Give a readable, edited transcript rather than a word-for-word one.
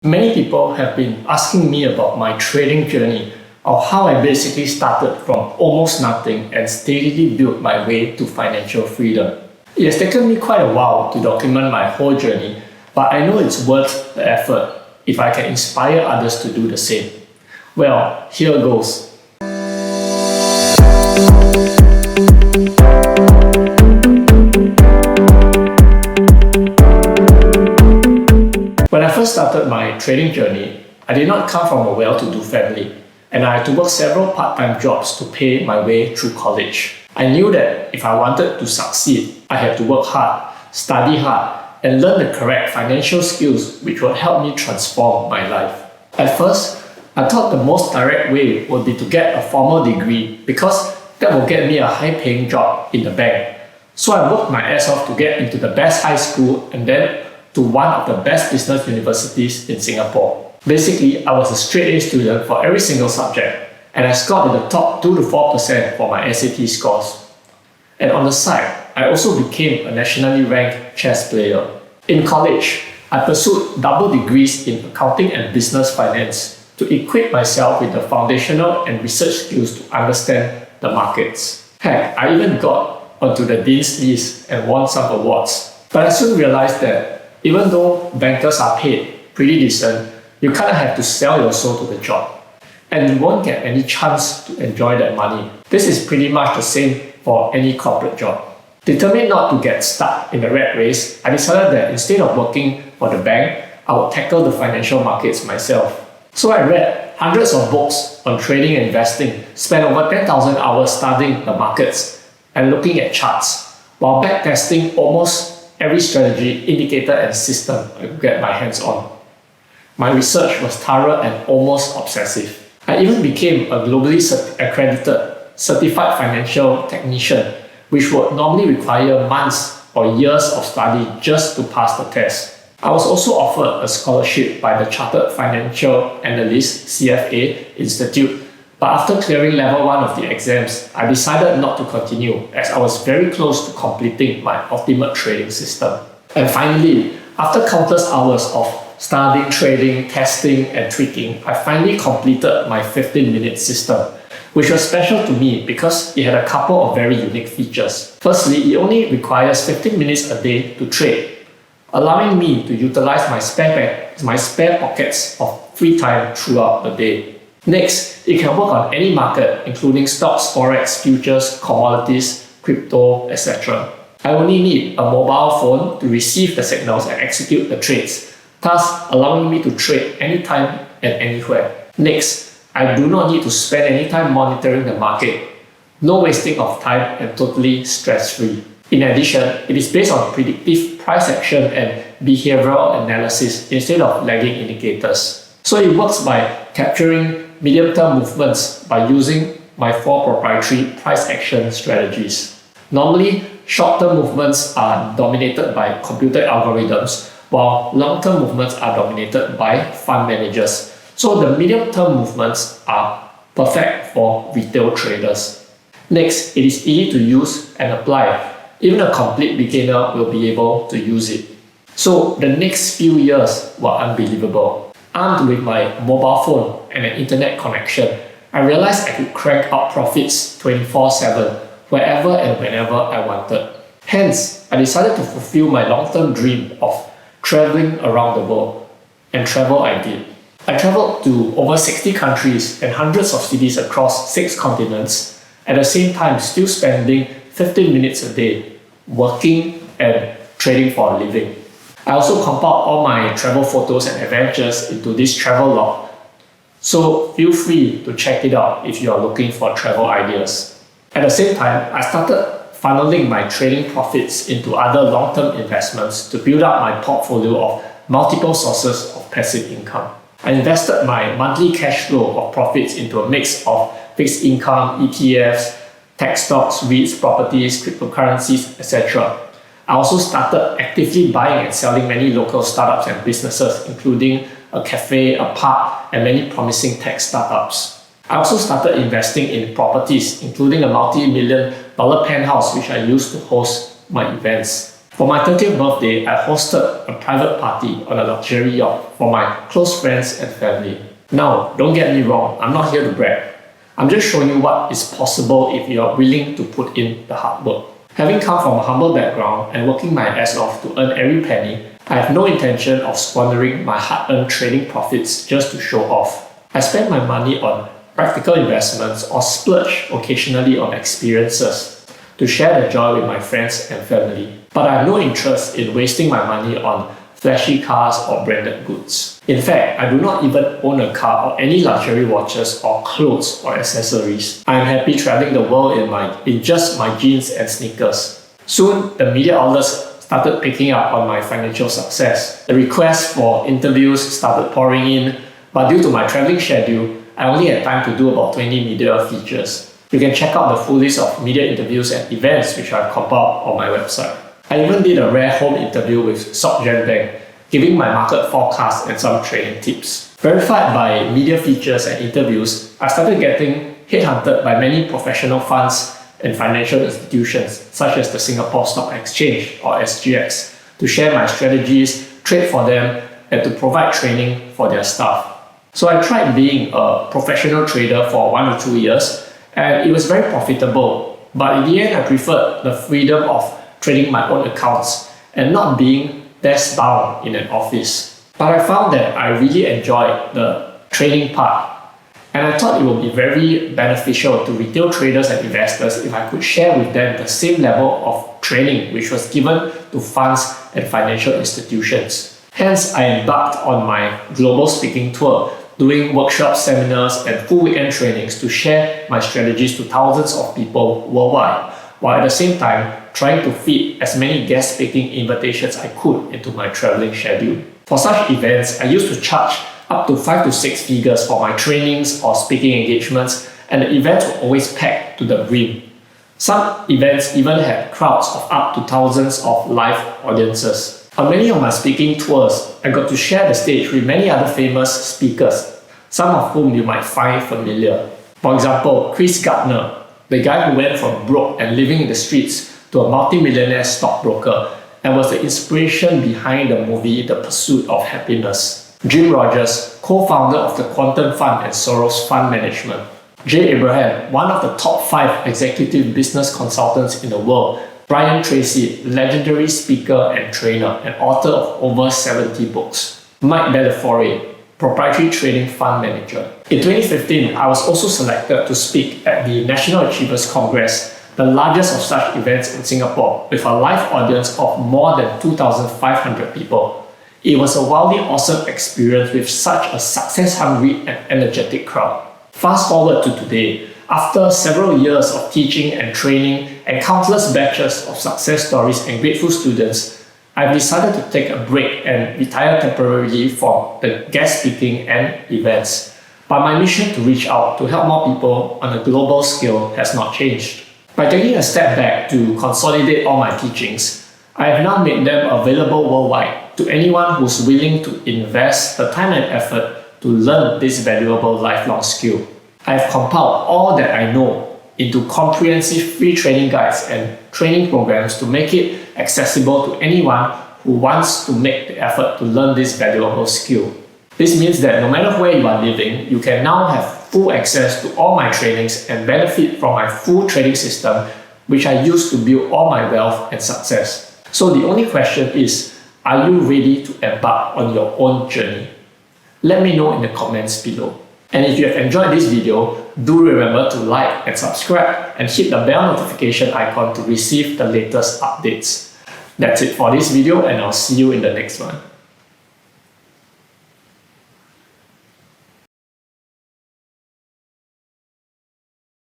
Many people have been asking me about my trading journey, of how I basically started from almost nothing and steadily built my way to financial freedom. It has taken me quite a while to document my whole journey, but I know it's worth the effort if I can inspire others to do the same. Well, here goes. When I first started my trading journey, I did not come from a well-to-do family, and I had to work several part-time jobs to pay my way through college. I knew that if I wanted to succeed, I had to work hard, study hard, and learn the correct financial skills which would help me transform my life. At first, I thought the most direct way would be to get a formal degree because that will get me a high-paying job in the bank. So I worked my ass off to get into the best high school and then to one of the best business universities in Singapore. Basically, I was a straight A student for every single subject, and I scored in the top 2 to 4% for my SAT scores. And on the side, I also became a nationally ranked chess player. In college, I pursued double degrees in accounting and business finance to equip myself with the foundational and research skills to understand the markets. Heck, I even got onto the Dean's list and won some awards. But I soon realized that even though bankers are paid pretty decent, you kind of have to sell your soul to the job, and you won't get any chance to enjoy that money. This is pretty much the same for any corporate job. Determined not to get stuck in the rat race, I decided that instead of working for the bank, I would tackle the financial markets myself. So I read hundreds of books on trading and investing, spent over 10,000 hours studying the markets and looking at charts, while backtesting almost every strategy, indicator and system I could get my hands on. My research was thorough and almost obsessive. I even became a globally accredited certified financial technician, which would normally require months or years of study just to pass the test. I was also offered a scholarship by the Chartered Financial Analyst (CFA) Institute, but after clearing level 1 of the exams, I decided not to continue as I was very close to completing my ultimate trading system. And finally, after countless hours of studying, trading, testing, and tweaking, I finally completed my 15-minute system, which was special to me because it had a couple of very unique features. Firstly, it only requires 15 minutes a day to trade, allowing me to utilize my spare pockets of free time throughout the day. Next, it can work on any market, including stocks, forex, futures, commodities, crypto, etc. I only need a mobile phone to receive the signals and execute the trades, thus allowing me to trade anytime and anywhere. Next, I do not need to spend any time monitoring the market. No wasting of time and totally stress-free. In addition, it is based on predictive price action and behavioral analysis instead of lagging indicators. So it works by capturing medium-term movements by using my 4 proprietary price action strategies. Normally, short-term movements are dominated by computer algorithms, while long-term movements are dominated by fund managers. So the medium-term movements are perfect for retail traders. Next, it is easy to use and apply. Even a complete beginner will be able to use it. So the next few years were unbelievable. Armed with my mobile phone and an internet connection, I realized I could crank out profits 24/7 wherever and whenever I wanted. Hence, I decided to fulfill my long-term dream of traveling around the world, and travel I did. I traveled to over 60 countries and hundreds of cities across 6 continents, at the same time still spending 15 minutes a day working and trading for a living. I also compiled all my travel photos and adventures into this travel log, so feel free to check it out if you are looking for travel ideas. At the same time, I started funneling my trading profits into other long-term investments to build up my portfolio of multiple sources of passive income. I invested my monthly cash flow of profits into a mix of fixed income, ETFs, tech stocks, REITs, properties, cryptocurrencies, etc. I also started actively buying and selling many local startups and businesses, including a cafe, a pub, and many promising tech startups. I also started investing in properties, including a multi-million-dollar penthouse which I used to host my events. For my 30th birthday, I hosted a private party on a luxury yacht for my close friends and family. Now, don't get me wrong, I'm not here to brag. I'm just showing you what is possible if you are willing to put in the hard work. Having come from a humble background and working my ass off to earn every penny, I have no intention of squandering my hard-earned trading profits just to show off. I spend my money on practical investments or splurge occasionally on experiences to share the joy with my friends and family. But I have no interest in wasting my money on flashy cars or branded goods. In fact, I do not even own a car or any luxury watches or clothes or accessories. I am happy traveling the world in just my jeans and sneakers. Soon, the media outlets started picking up on my financial success. The requests for interviews started pouring in, but due to my traveling schedule, I only had time to do about 20 media features. You can check out the full list of media interviews and events which I've compiled on my website. I even did a rare home interview with SocGen Bank, giving my market forecast and some trading tips. Verified by media features and interviews, I started getting headhunted by many professional funds and financial institutions such as the Singapore Stock Exchange or SGX to share my strategies, trade for them, and to provide training for their staff. So I tried being a professional trader for 1 or 2 years, and it was very profitable. But in the end, I preferred the freedom of trading my own accounts and not being desk bound in an office. But I found that I really enjoyed the trading part, and I thought it would be very beneficial to retail traders and investors if I could share with them the same level of training which was given to funds and financial institutions. Hence, I embarked on my global speaking tour, doing workshops, seminars, and full weekend trainings to share my strategies to thousands of people worldwide, while at the same time trying to fit as many guest speaking invitations I could into my traveling schedule. For such events, I used to charge up to 5 to 6 figures for my trainings or speaking engagements, and the events were always packed to the brim. Some events even had crowds of up to thousands of live audiences. On many of my speaking tours, I got to share the stage with many other famous speakers, some of whom you might find familiar. For example, Chris Gardner, the guy who went from broke and living in the streets to a multi-millionaire stockbroker and was the inspiration behind the movie The Pursuit of Happiness. Jim Rogers, co-founder of the Quantum Fund and Soros Fund Management. Jay Abraham, one of the top 5 executive business consultants in the world. Brian Tracy, legendary speaker and trainer and author of over 70 books. Mike Bellafiore, proprietary trading fund manager. In 2015, I was also selected to speak at the National Achievers Congress, the largest of such events in Singapore, with a live audience of more than 2,500 people. It was a wildly awesome experience with such a success-hungry and energetic crowd. Fast forward to today, after several years of teaching and training and countless batches of success stories and grateful students, I've decided to take a break and retire temporarily from the guest speaking and events. But my mission to reach out to help more people on a global scale has not changed. By taking a step back to consolidate all my teachings, I have now made them available worldwide to anyone who's willing to invest the time and effort to learn this valuable lifelong skill. I have compiled all that I know into comprehensive free training guides and training programs to make it accessible to anyone who wants to make the effort to learn this valuable skill. This means that no matter where you are living, you can now have full access to all my trainings and benefit from my full trading system, which I use to build all my wealth and success. So the only question is, are you ready to embark on your own journey? Let me know in the comments below. And if you have enjoyed this video, do remember to like and subscribe and hit the bell notification icon to receive the latest updates. That's it for this video, and I'll see you in the next one.